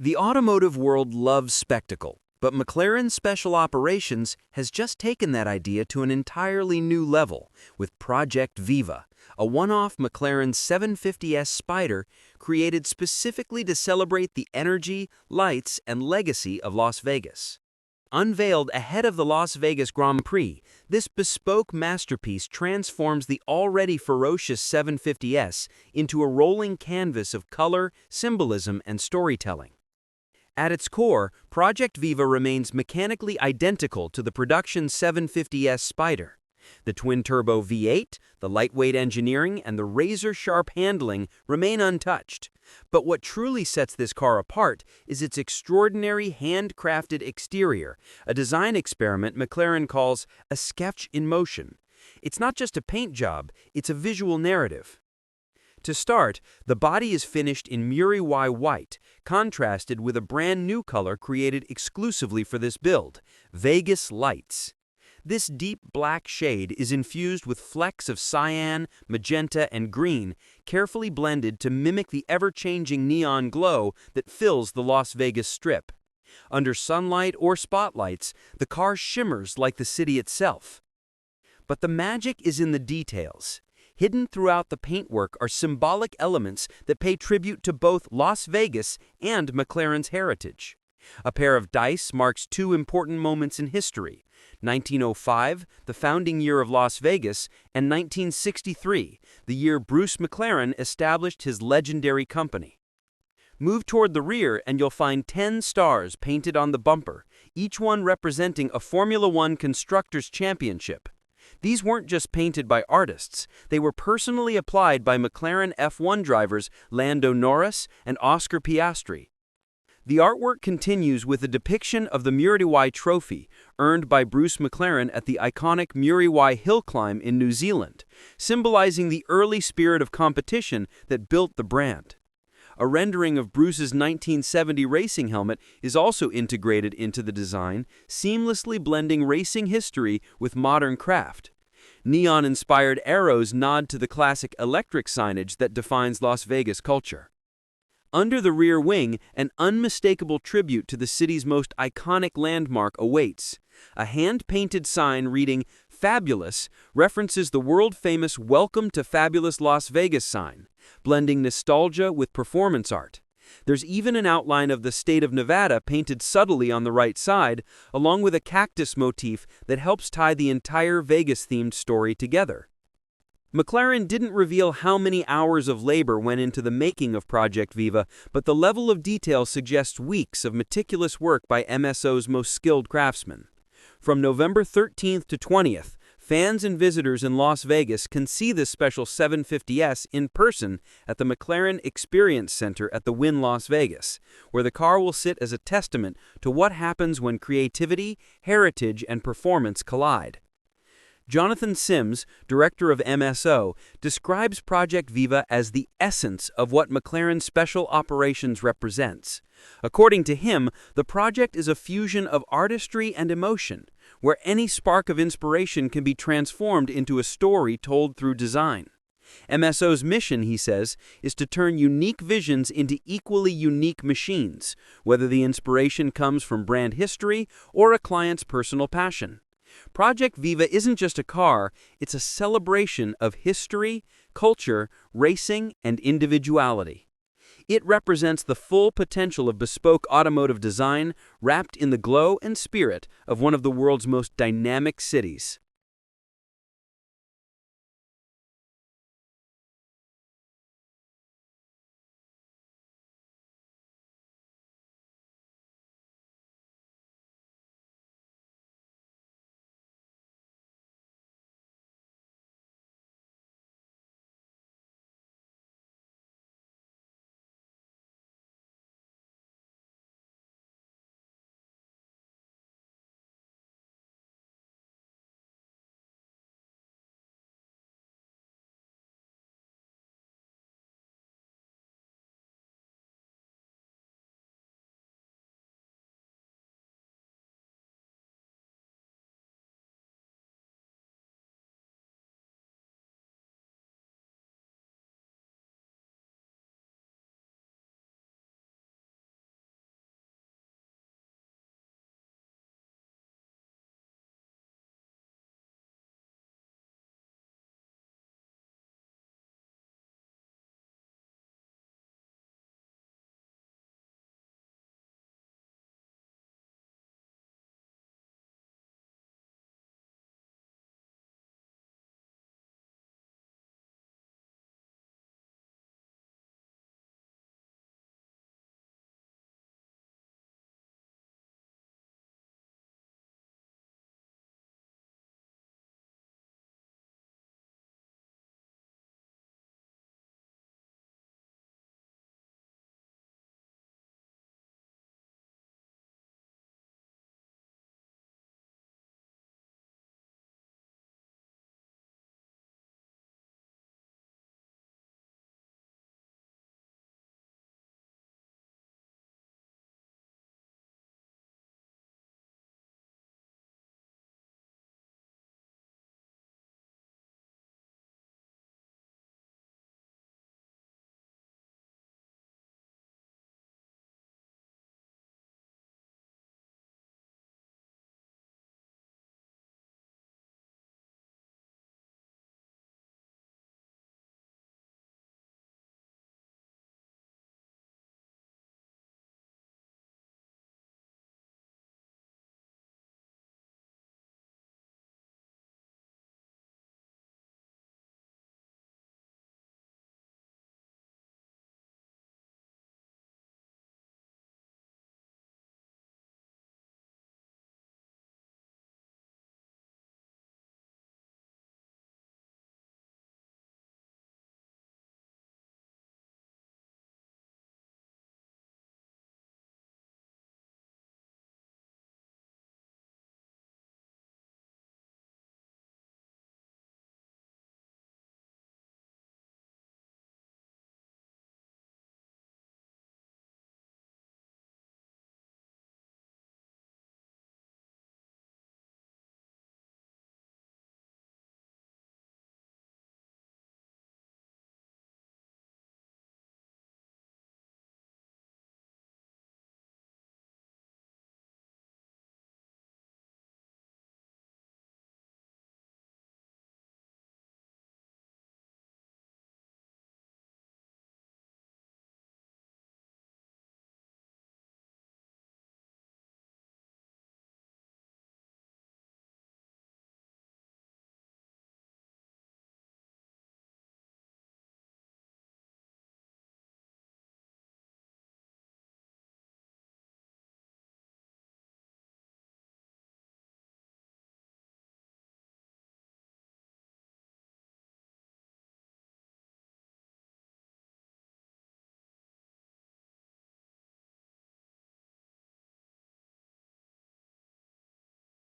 The automotive world loves spectacle, but McLaren Special Operations has just taken that idea to an entirely new level with Project Viva, a one-off McLaren 750S Spider created specifically to celebrate the energy, lights, and legacy of Las Vegas. Unveiled ahead of the Las Vegas Grand Prix, this bespoke masterpiece transforms the already ferocious 750S into a rolling canvas of color, symbolism, and storytelling. At its core, Project Viva remains mechanically identical to the production 750S Spider. The twin-turbo V8, the lightweight engineering, and the razor-sharp handling remain untouched. But what truly sets this car apart is its extraordinary handcrafted exterior, a design experiment McLaren calls a sketch in motion. It's not just a paint job, it's a visual narrative. To start, the body is finished in Muriwai White, contrasted with a brand new color created exclusively for this build, Vegas Lights. This deep black shade is infused with flecks of cyan, magenta, and green, carefully blended to mimic the ever-changing neon glow that fills the Las Vegas Strip. Under sunlight or spotlights, the car shimmers like the city itself. But the magic is in the details. Hidden throughout the paintwork are symbolic elements that pay tribute to both Las Vegas and McLaren's heritage. A pair of dice marks two important moments in history: 1905, the founding year of Las Vegas, and 1963, the year Bruce McLaren established his legendary company. Move toward the rear and you'll find 10 stars painted on the bumper, each one representing a Formula One Constructors' Championship. These weren't just painted by artists, they were personally applied by McLaren F1 drivers Lando Norris and Oscar Piastri. The artwork continues with a depiction of the Muriwai Trophy, earned by Bruce McLaren at the iconic Muriwai Hill Climb in New Zealand, symbolizing the early spirit of competition that built the brand. A rendering of Bruce's 1970 racing helmet is also integrated into the design, seamlessly blending racing history with modern craft. Neon-inspired arrows nod to the classic electric signage that defines Las Vegas culture. Under the rear wing, an unmistakable tribute to the city's most iconic landmark awaits. A hand-painted sign reading "Fabulous" references the world-famous "Welcome to Fabulous Las Vegas" sign, blending nostalgia with performance art. There's even an outline of the state of Nevada painted subtly on the right side, along with a cactus motif that helps tie the entire Vegas-themed story together. McLaren didn't reveal how many hours of labor went into the making of Project Viva, but the level of detail suggests weeks of meticulous work by MSO's most skilled craftsmen. From November 13th to 20th, fans and visitors in Las Vegas can see this special 750S in person at the McLaren Experience Center at the Wynn Las Vegas, where the car will sit as a testament to what happens when creativity, heritage, and performance collide. Jonathan Sims, director of MSO, describes Project Viva as the essence of what McLaren Special Operations represents. According to him, the project is a fusion of artistry and emotion, where any spark of inspiration can be transformed into a story told through design. MSO's mission, he says, is to turn unique visions into equally unique machines, whether the inspiration comes from brand history or a client's personal passion. Project Viva isn't just a car, it's a celebration of history, culture, racing, and individuality. It represents the full potential of bespoke automotive design wrapped in the glow and spirit of one of the world's most dynamic cities.